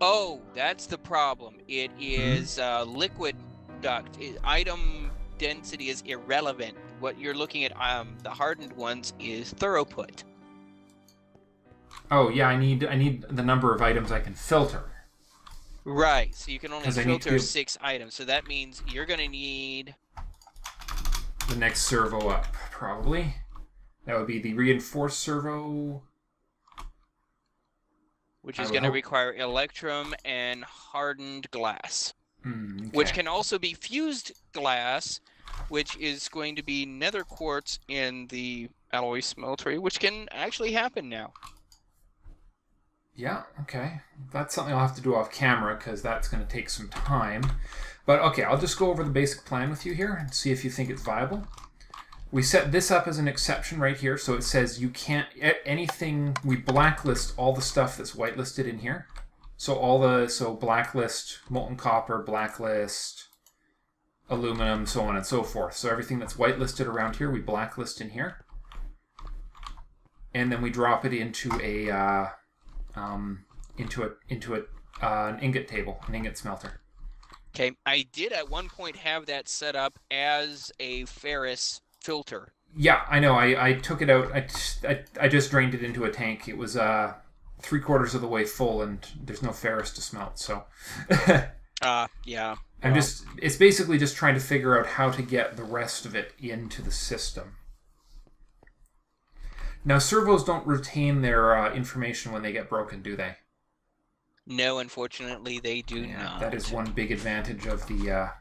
Oh, that's the problem. It is liquid duct. Item density is irrelevant. What you're looking at, the hardened ones, is throughput. Oh yeah, I need the number of items I can filter. Right. So you can only filter 6 items. So that means you're going to need the next servo up, probably. That would be the reinforced servo, which is going to require electrum and hardened glass, okay. Which can also be fused glass, which is going to be nether quartz in the alloy smeltery, which can actually happen now. Yeah, okay. That's something I'll have to do off camera because that's going to take some time. But okay, I'll just go over the basic plan with you here and see if you think it's viable. We set this up as an exception right here, so it says you can't anything. We blacklist all the stuff that's whitelisted in here. So blacklist molten copper, blacklist aluminum, so on and so forth. So everything that's whitelisted around here, we blacklist in here, and then we drop it into an ingot table, an ingot smelter. Okay, I did at one point have that set up as a ferrous filter. Yeah, I know. I took it out. I just drained it into a tank. It was 3/4 of the way full, and there's no ferrous to smelt. So, yeah. It's basically just trying to figure out how to get the rest of it into the system. Now, servos don't retain their information when they get broken, do they? No, unfortunately, they do not. That is one big advantage of the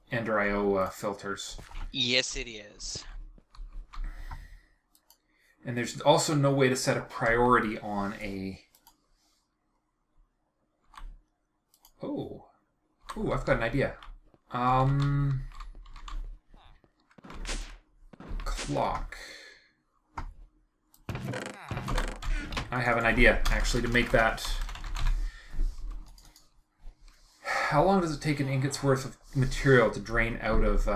Ender IO filters. Yes, it is. And there's also no way to set a priority on a... Oh, I've got an idea. Clock. I have an idea, actually, to make that... How long does it take an ingot's worth of material to drain out of...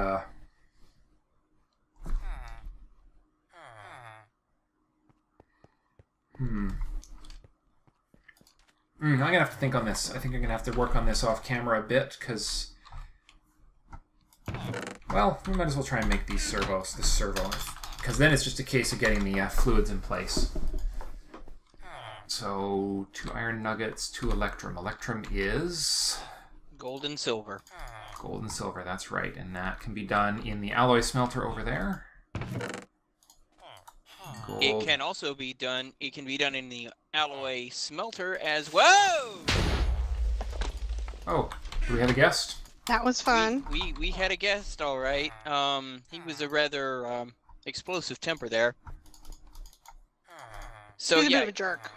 I'm going to have to think on this. I think I'm going to have to work on this off camera a bit, because... Well, we might as well try and make these servos, this servo, because then it's just a case of getting the fluids in place. So, 2 iron nuggets, 2 electrum. Electrum is... Gold and silver. Gold and silver, that's right. And that can be done in the alloy smelter over there. Gold. It can also be done, it can be done in the alloy smelter as well. Oh, do we have a guest? That was fun. We had a guest, all right. He was a rather explosive temper there. So He's a yeah, bit of a jerk.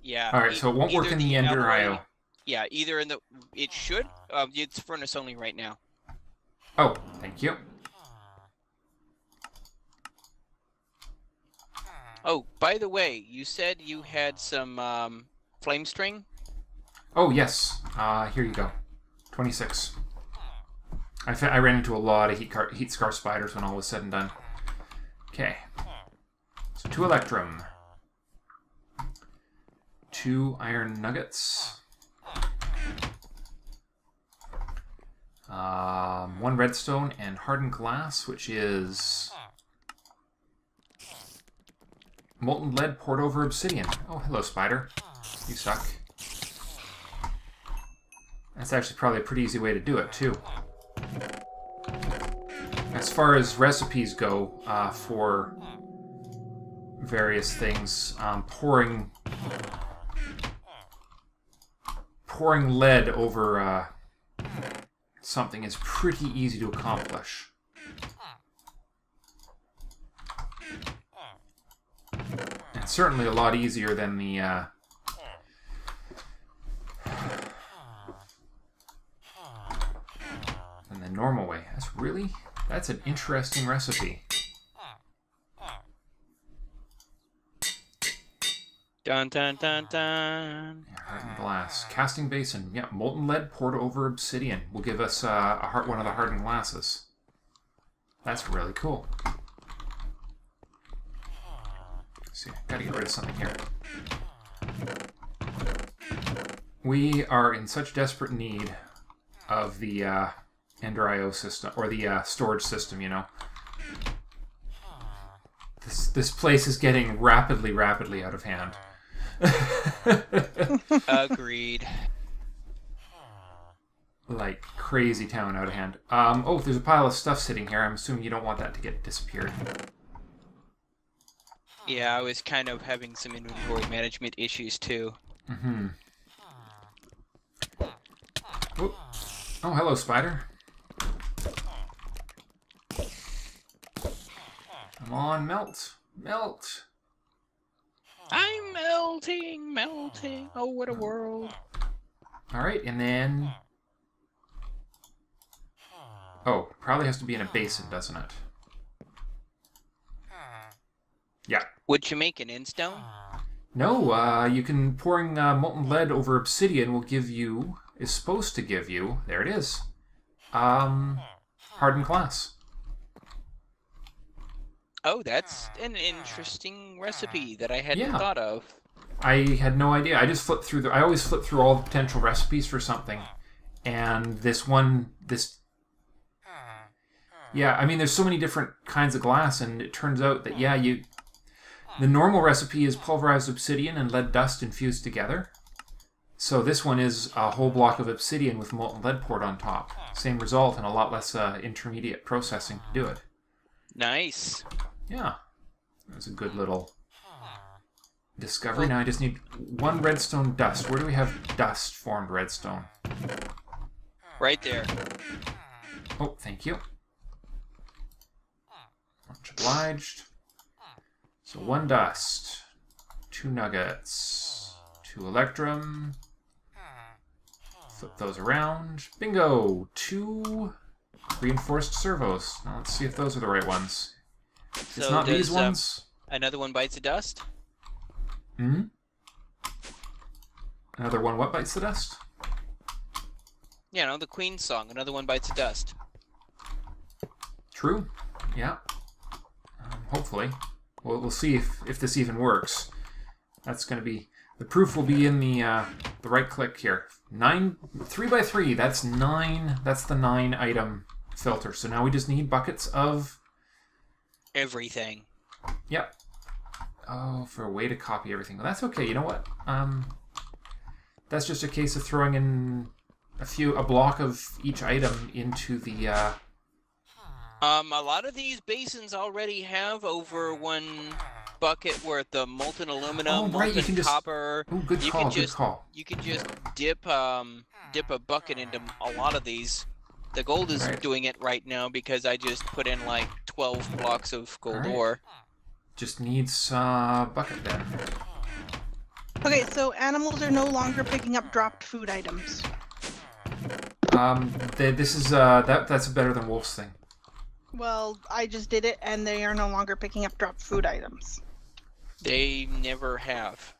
Yeah. All right, so it won't work in the Ender IO. Yeah, either in the... It should. It's furnace only right now. Oh, thank you. Oh, by the way, you said you had some flame string? Oh, yes. Here you go. 26. I ran into a lot of heat scar spiders when all was said and done. Okay. So 2 electrum. 2 iron nuggets. 1 redstone and hardened glass, which is molten lead poured over obsidian. Oh, hello, spider. You suck. That's actually probably a pretty easy way to do it, too. As far as recipes go for various things, pouring lead over something is pretty easy to accomplish. And certainly a lot easier than the normal way. That's an interesting recipe. Dun dun dun dun. Hardened glass. Casting basin. Yeah, molten lead poured over obsidian will give us one of the hardened glasses. That's really cool. Let's see, gotta get rid of something here. We are in such desperate need of the Ender IO system, or the storage system, you know. This place is getting rapidly out of hand. Agreed. Like crazy town out of hand. Oh, there's a pile of stuff sitting here. I'm assuming you don't want that to get disappeared. Yeah, I was kind of having some inventory management issues too. Mm-hmm. Oh, hello, spider. Come on, melt. Melt. I'm melting. Oh, what a world. All right, and then... Oh, probably has to be in a basin, doesn't it? Yeah. Would you make an instone? No, you can... Pouring molten lead over obsidian will give you... Is supposed to give you... There it is. Hardened glass. Oh, that's an interesting recipe that I hadn't thought of. I had no idea. I just flipped through I always flip through all the potential recipes for something. And this one... Yeah, I mean, there's so many different kinds of glass, and it turns out that, yeah, the normal recipe is pulverized obsidian and lead dust infused together. So this one is a whole block of obsidian with molten lead poured on top. Same result and a lot less intermediate processing to do it. Nice. Yeah. That was a good little discovery. Now I just need 1 redstone dust. Where do we have dust formed redstone? Right there. Oh, thank you. Much obliged. So 1 dust, 2 nuggets, 2 electrum. Flip those around. Bingo! 2 reinforced servos. Now let's see if those are the right ones. If it's not these ones. Another one bites the dust? Hmm? Another one what bites the dust? Yeah, no, the Queen's song. Another one bites the dust. True. Yeah. Hopefully. We'll see if this even works. That's going to be... The proof will be in the right click here. 3x3. That's 9. That's the 9 item filter. So now we just need buckets of... Everything. Yep. Oh, for a way to copy everything. Well, that's okay. You know what? That's just a case of throwing in a block of each item into the... A lot of these basins already have over 1 bucket worth of molten aluminum, molten copper. Oh, good call. You can just dip a bucket into a lot of these. The gold is doing it right now because I just put in like 12 blocks of gold ore. Just needs a bucket then. Okay, so animals are no longer picking up dropped food items. This is that's better than Wolf's thing. Well, I just did it, and they are no longer picking up dropped food items. They never have.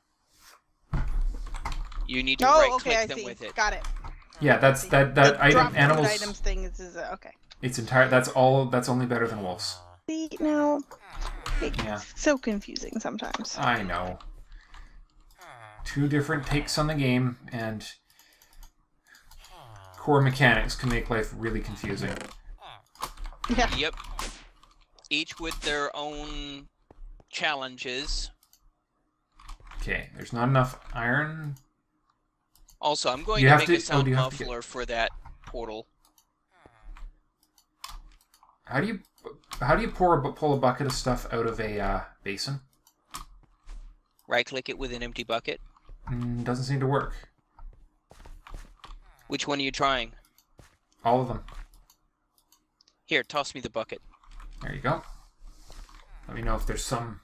You need to right-click them with it. Got it. Yeah, that's that item animals. Food items thing is okay. It's entire. That's only better than Wolf's. See, no, it's so confusing sometimes. I know. 2 different takes on the game, and core mechanics can make life really confusing. Yeah. Yep. Each with their own challenges. Okay, there's not enough iron. Also, I'm going to make a sound muffler for that portal. How do you pull a bucket of stuff out of a basin? Right-click it with an empty bucket. Doesn't seem to work. Which one are you trying? All of them. Here, toss me the bucket. There you go. Let me know if there's some...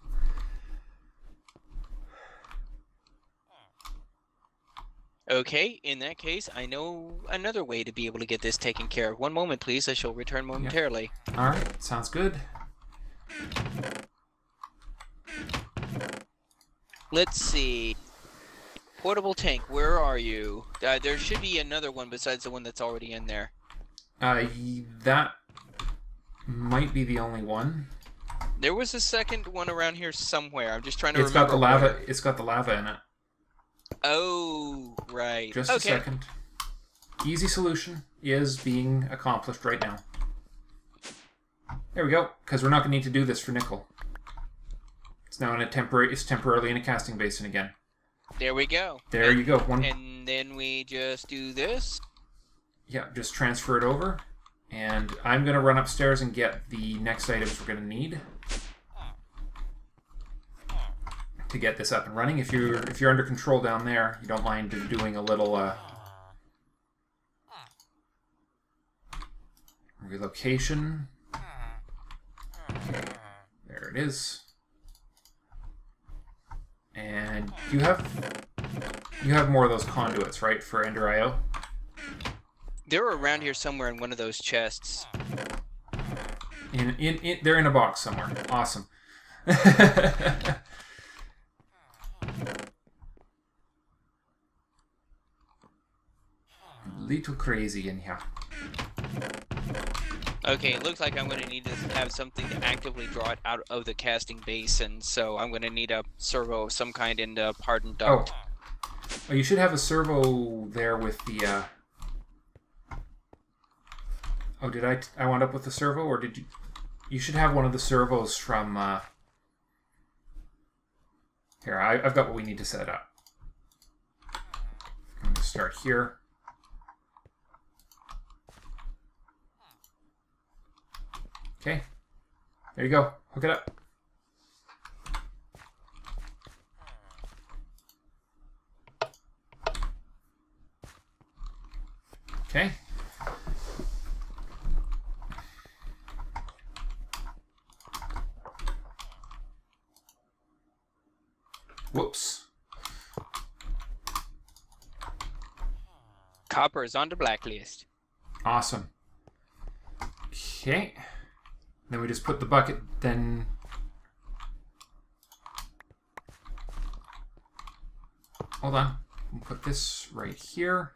Okay, in that case, I know another way to be able to get this taken care of. One moment, please. I shall return momentarily. Yep. All right, sounds good. Let's see. Portable tank, where are you? There should be another one besides the one that's already in there. That might be the only one. There was a second one around here somewhere. I'm just trying to remember. Got the lava. It's got the lava in it. Oh, right. Just a second. Easy solution is being accomplished right now. There we go, because we're not going to need to do this for nickel. It's now in a temporarily in a casting basin again. There we go. There you go. And then we just do this. Yeah, just transfer it over. And I'm going to run upstairs and get the next items we're going to need to get this up and running. If you're under control down there, you don't mind doing a little relocation. Okay, there it is. And you have more of those conduits, right, for Ender IO? They're around here somewhere in one of those chests. They're in a box somewhere. Awesome. Little crazy in here. Okay, it looks like I'm going to need to have something to actively draw it out of the casting basin, so I'm going to need a servo of some kind in the hardened duct. Oh, you should have a servo there with the... Oh, did I wound up with the servo, or did you... You should have one of the servos from... Here, I've got what we need to set up. I'm going to start here. Okay, there you go. Hook it up. Okay. Whoops. Copper is on the blacklist. Awesome. Okay. Then we just put the bucket, then... Hold on. We'll put this right here.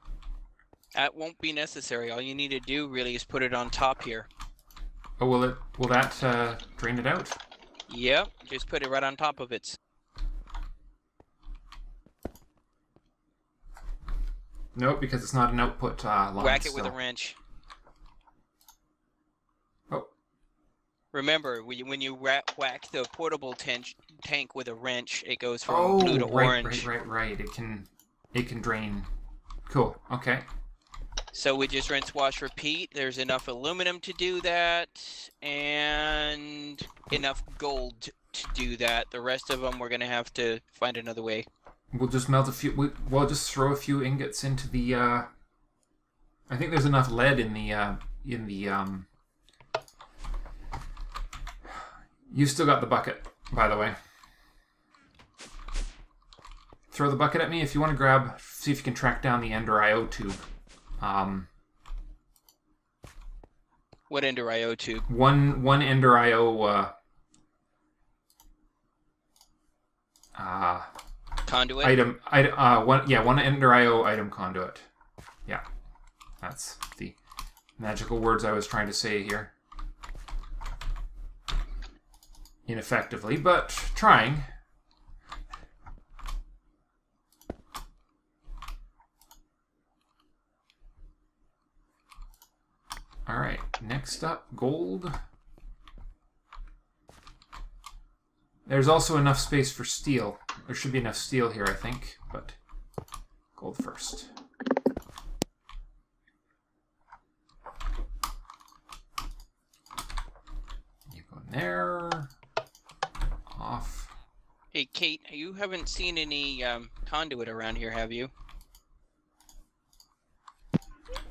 That won't be necessary. All you need to do really is put it on top here. Oh, will that drain it out? Yep, just put it right on top of it. Nope, because it's not an output line. Whack it with a wrench. Oh. Remember, when you whack the portable tank with a wrench, it goes from blue to orange. Right. It can drain. Cool. Okay. So we just rinse, wash, repeat. There's enough aluminum to do that, and enough gold to do that. The rest of them, we're gonna have to find another way. We'll just melt a few. We'll just throw a few ingots into the. I think there's enough lead in the. You still got the bucket, by the way. Throw the bucket at me if you want to grab. See if you can track down the Ender IO tube. What Ender IO tube? One Ender IO. Conduit? One Ender IO item conduit. Yeah. That's the magical words I was trying to say here. Ineffectively, but trying. Alright, next up, gold. There's also enough space for steel. There should be enough steel here, I think, but gold first. You go in there. Off. Hey, Kate, you haven't seen any conduit around here, have you?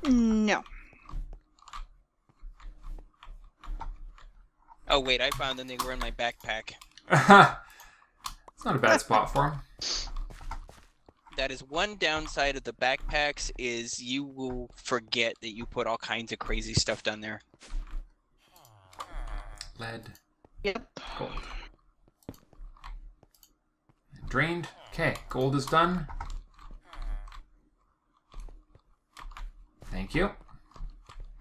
No. Oh, wait, I found them. They were in my backpack. It's not a bad spot for them. That is one downside of the backpacks is you will forget that you put all kinds of crazy stuff down there. Lead. Yep. Gold. Drained. Okay, gold is done. Thank you.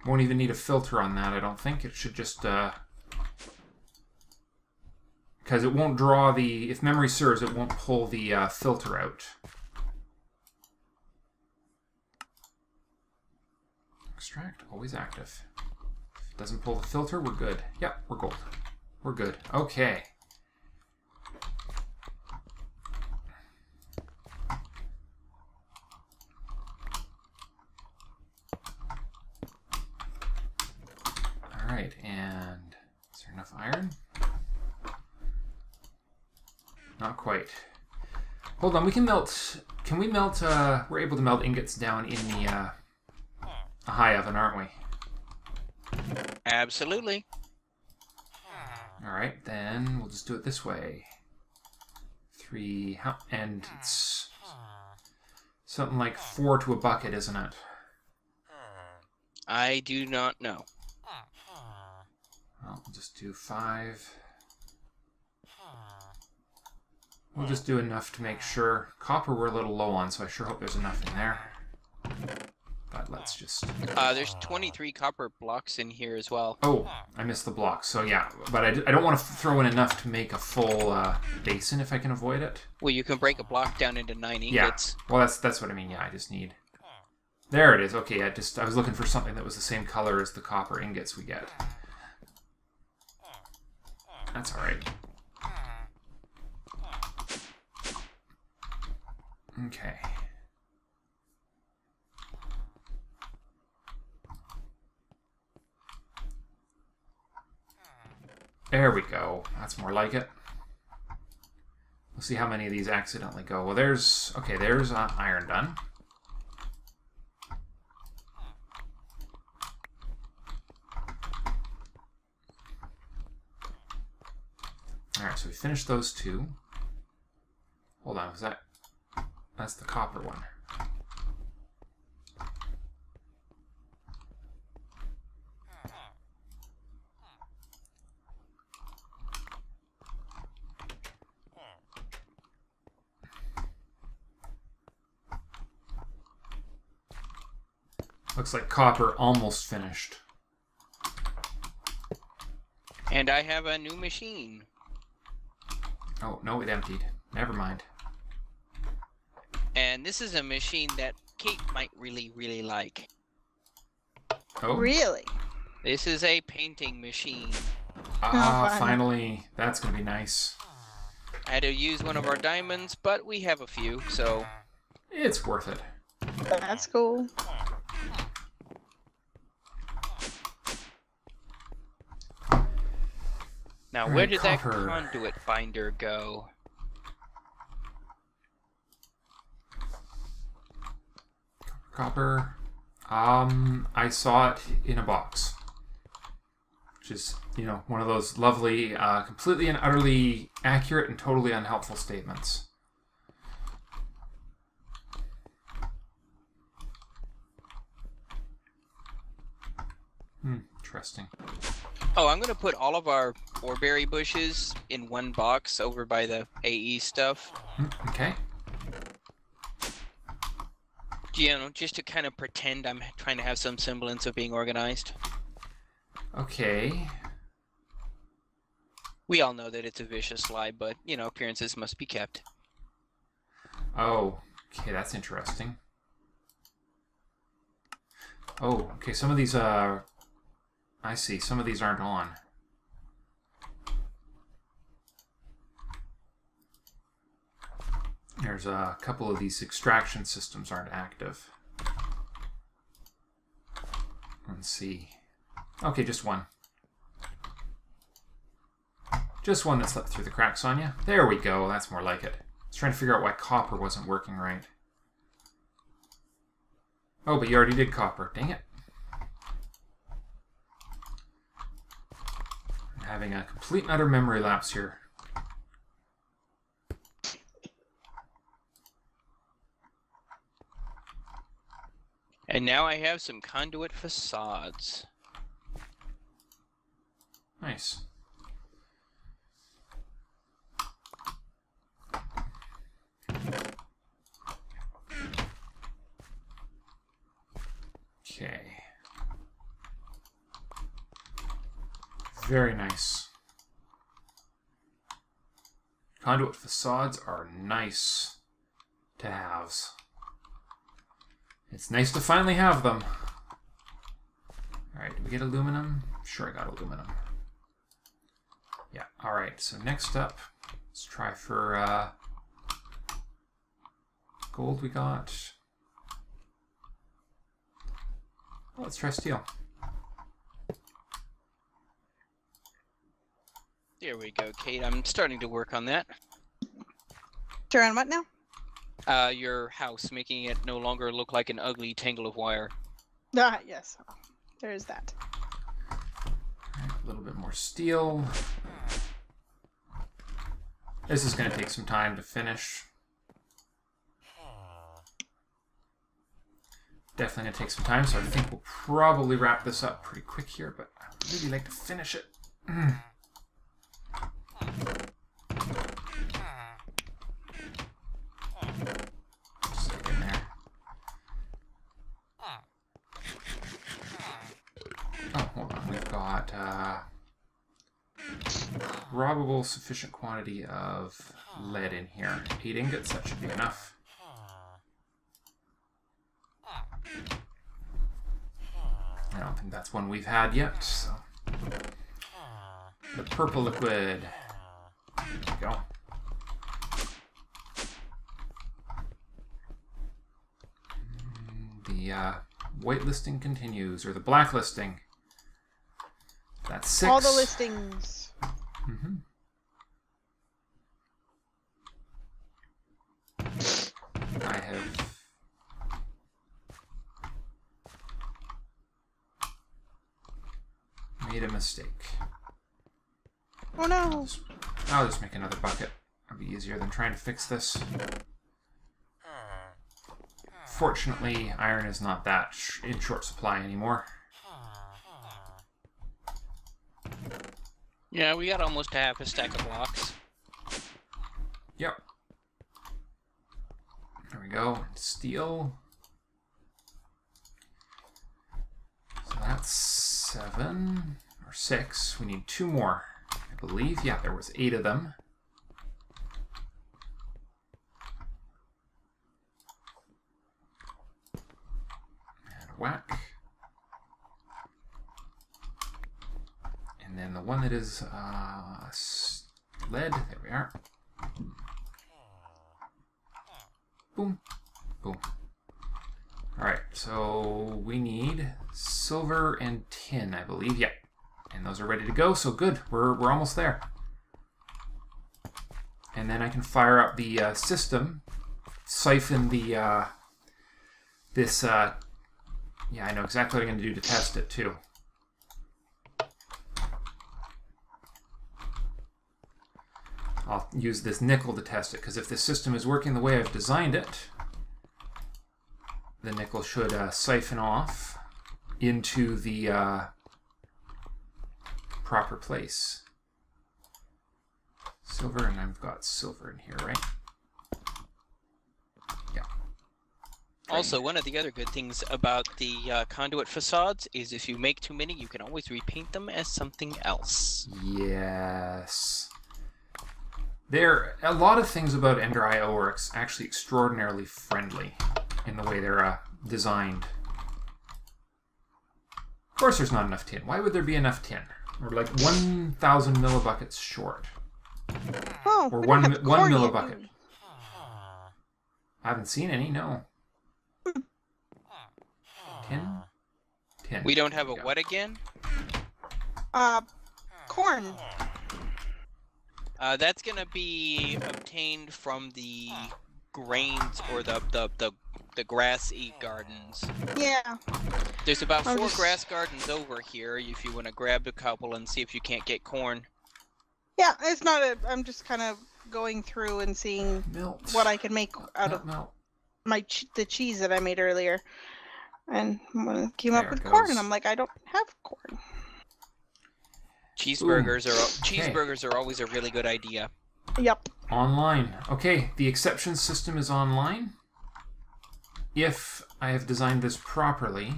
Won't even need a filter on that, I don't think. It should just... Because it won't draw the... If memory serves, it won't pull the filter out. Extract, always active. If it doesn't pull the filter, we're good. Yep, we're gold. We're good. Okay. Alright, and is there enough iron? Not quite. Hold on, we can melt... Can we melt... we're able to melt ingots down in the high oven, aren't we? Absolutely. Alright, then we'll just do it this way. 3... And it's... something like 4 to a bucket, isn't it? I do not know. Well, we'll just do 5. We'll just do enough to make sure. Copper we're a little low on, so I sure hope there's enough in there. But let's just... There's 23 copper blocks in here as well. Oh, I missed the blocks. So yeah, but I don't want to throw in enough to make a full basin if I can avoid it. Well, you can break a block down into 9 ingots. Yeah, well that's what I mean. Yeah, I just need... There it is. Okay, I was looking for something that was the same color as the copper ingots we get. That's alright. Okay. There we go. That's more like it. We'll see how many of these accidentally go. Well, there's... Okay, there's iron done. Alright, so we finished those 2. Hold on, was that... That's the copper one. Looks like copper almost finished. And I have a new machine. Oh, no, it emptied. Never mind. And this is a machine that Kate might really, really like. Oh. Really? This is a painting machine. Ah, finally. That's going to be nice. I had to use one of our diamonds, but we have a few, so... It's worth it. That's cool. Now, All where right, did copper. that conduit binder go? Copper. I saw it in a box. Which is, you know, one of those lovely, completely and utterly accurate and totally unhelpful statements. Interesting. Oh, I'm going to put all of our oreberry bushes in one box over by the AE stuff. Okay. You know, just to kind of pretend I'm trying to have some semblance of being organized. Okay. We all know that it's a vicious lie, but, you know, appearances must be kept. Oh, okay, that's interesting. Oh, okay, some of these, I see, some of these aren't on. There's a couple of these extraction systems aren't active. Let's see. Okay, just one. Just one that slipped through the cracks on you. There we go, that's more like it. I was trying to figure out why copper wasn't working right. Oh, but you already did copper. Dang it. I'm having a complete and utter memory lapse here. And now I have some conduit facades. Nice. Okay. Very nice. Conduit facades are nice to haves. It's nice to finally have them. Alright, did we get aluminum? Sure, I got aluminum. Yeah, alright, so next up, let's try for gold we got. Well, let's try steel. There we go, Kate. I'm starting to work on that. You're on what now? Your house, making it no longer look like an ugly tangle of wire. Ah, yes. There is that. Right, a little bit more steel. This is going to take some time to finish. Definitely going to take some time, so I think we'll probably wrap this up pretty quick here, but I'd really like to finish it. Stick in there. Oh, hold on. We've got probable sufficient quantity of lead in here. 8 ingots, that should be enough. I don't think that's one we've had yet, so. The purple liquid. There we go. The whitelisting continues, or the blacklisting. That's 6. All the listings. Mm-hmm. I have made a mistake. Oh no! I'll just make another bucket. It'll be easier than trying to fix this. Fortunately, iron is not that in short supply anymore. Yeah, we got almost half a stack of blocks. Yep. There we go. Steel. So that's 7 or 6. We need 2 more, I believe. Yeah, there was 8 of them. And whack. And then the one that is lead. There we are. Boom. Boom. Alright, so we need silver and tin, I believe. Yeah. And those are ready to go, so good. We're almost there. And then I can fire up the system, siphon the yeah, I know exactly what I'm going to do to test it too. I'll use this nickel to test it, because if the system is working the way I've designed it, the nickel should siphon off into the proper place. Silver, and I've got silver in here, right? Yeah. Also, one of the other good things about the conduit facades is if you make too many, you can always repaint them as something else. Yes. There a lot of things about Ender IO are actually extraordinarily friendly in the way they're designed. Of course there's not enough tin. Why would there be enough tin? We're like 1,000 millibuckets short. Oh, Or we one don't have one corn yet, millibucket. do we? I haven't seen any, no. Tin? Tin. We don't have a There we go. what again? Corn. That's gonna be obtained from the grains or the grassy gardens. Yeah. There's about I'm 4 just- grass gardens over here if you want to grab a couple and see if you can't get corn. Yeah, it's not a. I'm just kind of going through and seeing Melt. what I can make out of Melt. my the cheese that I made earlier, and came There up with it corn, goes. and I'm like, I don't have corn. Cheeseburgers are always a really good idea. Yep. Online. Okay, the exception system is online. If I have designed this properly,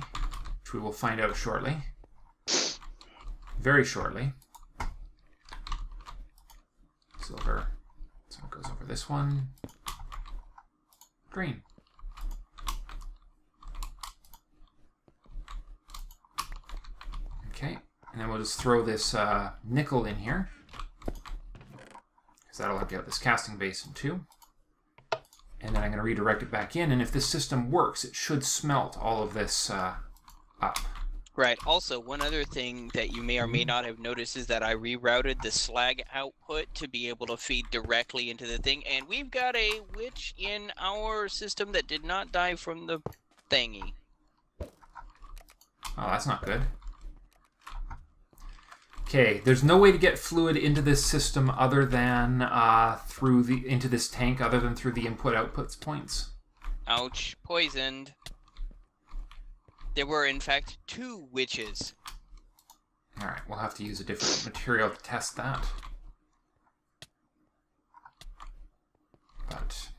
which we will find out shortly. Very shortly. Silver. So it goes over this one. Green. Okay, and then we'll just throw this nickel in here, because that'll empty out this casting basin too. And then I'm going to redirect it back in, and if this system works, it should smelt all of this up. Right. Also, one other thing that you may or may not have noticed is that I rerouted the slag output to be able to feed directly into the thing, and we've got a witch in our system that did not die from the thingy. Oh, that's not good. Okay, there's no way to get fluid into this system other than into this tank, other than through the input-outputs points. Ouch. Poisoned. There were, in fact, 2 witches. Alright, we'll have to use a different material to test that. But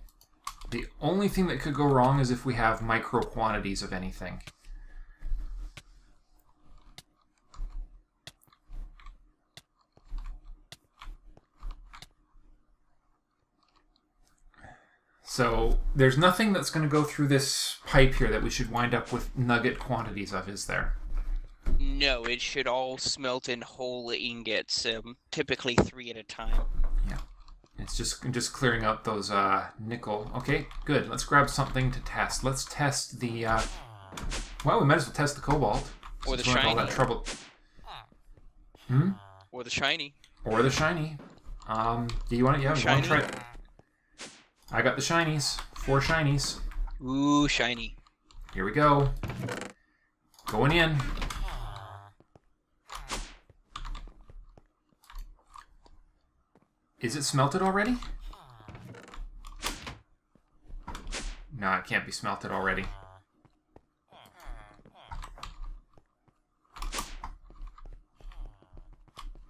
the only thing that could go wrong is if we have micro quantities of anything. So there's nothing that's going to go through this pipe here that we should wind up with nugget quantities of, is there? No, it should all smelt in whole ingots, typically 3 at a time. Yeah, it's just clearing out those nickel. Okay, good. Let's grab something to test. Let's test the. Well, we might as well test the cobalt. Or the shiny. All that trouble. Or the shiny. Or the shiny. Do you want it? Yeah, you want to try it? I got the shinies. 4 shinies. Ooh, shiny. Here we go. Going in. Is it smelted already? No, it can't be smelted already.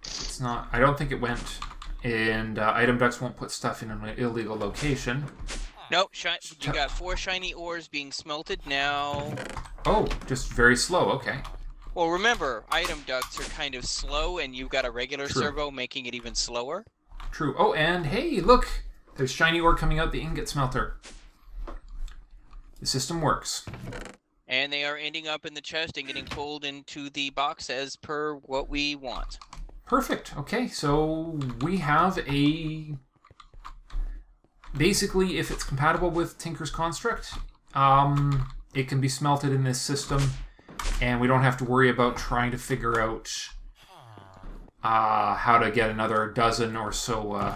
It's not. I don't think it went. And item ducts won't put stuff in an illegal location. Nope, you got 4 shiny ores being smelted now. Oh, just very slow, okay. Well, remember, item ducts are kind of slow, and you've got a regular servo making it even slower. True. Oh, and hey, look! There's shiny ore coming out the ingot smelter. The system works. And they are ending up in the chest and getting pulled into the box as per what we want. Perfect. Okay, so we have a... Basically, if it's compatible with Tinker's Construct, it can be smelted in this system, and we don't have to worry about trying to figure out how to get another dozen or so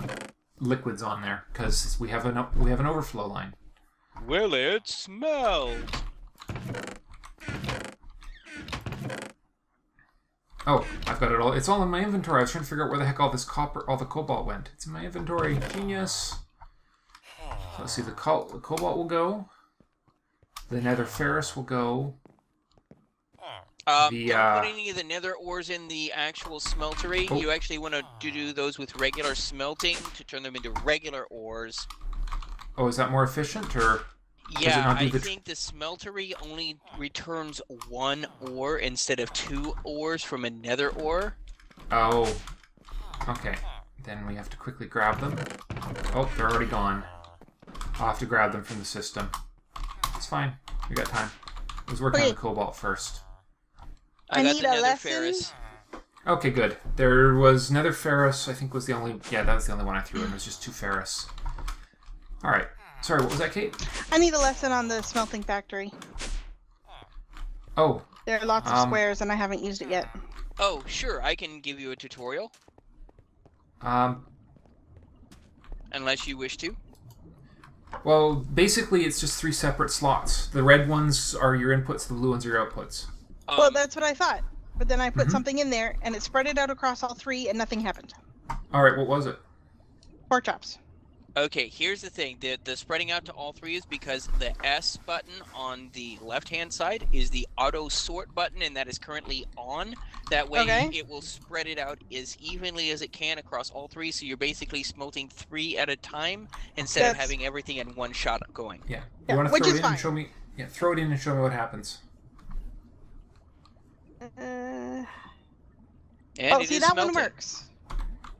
liquids on there, because we have an overflow line. Will it smell? Oh, I've got it all. It's all in my inventory. I was trying to figure out where the heck all this copper, all the cobalt went. It's in my inventory. Genius. So let's see. The cobalt will go. The nether ferrous will go. Don't put any of the nether ores in the actual smeltery. Oh. You actually want to do those with regular smelting to turn them into regular ores. Oh, is that more efficient, or? Yeah, I think the smeltery only returns 1 ore instead of 2 ores from a nether ore. Oh. Okay. Then we have to quickly grab them. Oh, they're already gone. I'll have to grab them from the system. It's fine. We got time. Let's work on the cobalt first. I got the nether ferrous. Okay, good. There was nether ferrous, I think was the only... Yeah, that was the only one I threw in. It was just 2 ferrous. Alright. Sorry, what was that, Kate? I need a lesson on the smelting factory. Oh. There are lots of squares, and I haven't used it yet. Oh, sure. I can give you a tutorial. Unless you wish to. Well, basically, it's just 3 separate slots. The red ones are your inputs, the blue ones are your outputs. Well, that's what I thought. But then I put something in there, and it spread it out across all 3, and nothing happened. Alright, what was it? Pork chops. Okay, here's the thing. The spreading out to all 3 is because the S button on the left-hand side is the auto-sort button, and that is currently on. That way, it will spread it out as evenly as it can across all 3, so you're basically smelting 3 at a time instead of having everything in one shot going. Yeah. You want to throw it in and show me? Yeah, throw it in and show me what happens. And oh, see, that one works.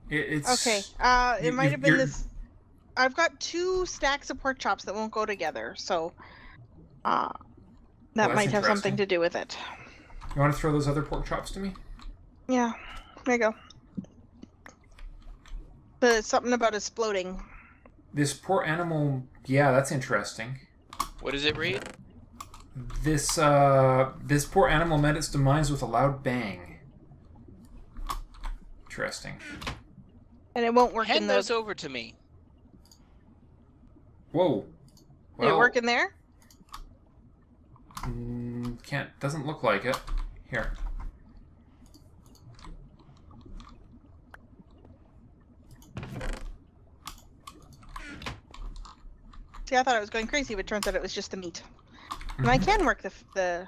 It's... Okay, it might have been this... I've got 2 stacks of pork chops that won't go together, so that might have something to do with it. You want to throw those other pork chops to me? Yeah, there you go. But something about exploding. This poor animal... Yeah, that's interesting. What does it read? This poor animal met its demise with a loud bang. Interesting. And it won't work in Hand the... those over to me. Whoa. Did it work in there? Doesn't look like it. Here. See, I thought I was going crazy, but it turns out it was just the meat. And I can work the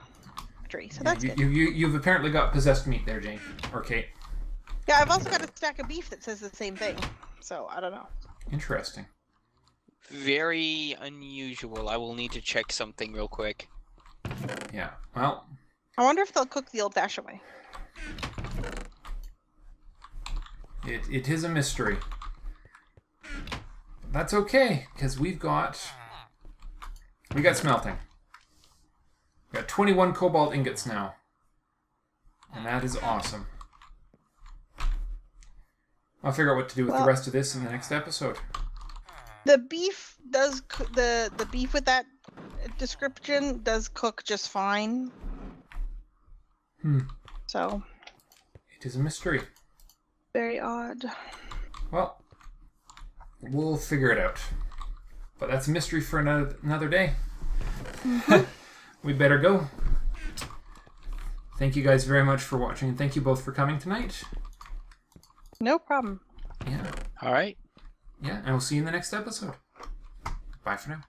tree, so that's good. You've apparently got possessed meat there, Jane. Or Kate. Yeah, I've also got a stack of beef that says the same thing. So, I don't know. Interesting. Very unusual. I will need to check something real quick. Yeah, well... I wonder if they'll cook the old-fashioned way. It is a mystery. That's okay, because we got smelting. We got 21 cobalt ingots now. And that is awesome. I'll figure out what to do with the rest of this in the next episode. The beef does... The beef with that description does cook just fine. So... It is a mystery. Very odd. Well, we'll figure it out. But that's a mystery for another day. We better go. Thank you guys very much for watching, and thank you both for coming tonight. No problem. Yeah. All right. Yeah, and we'll see you in the next episode. Bye for now.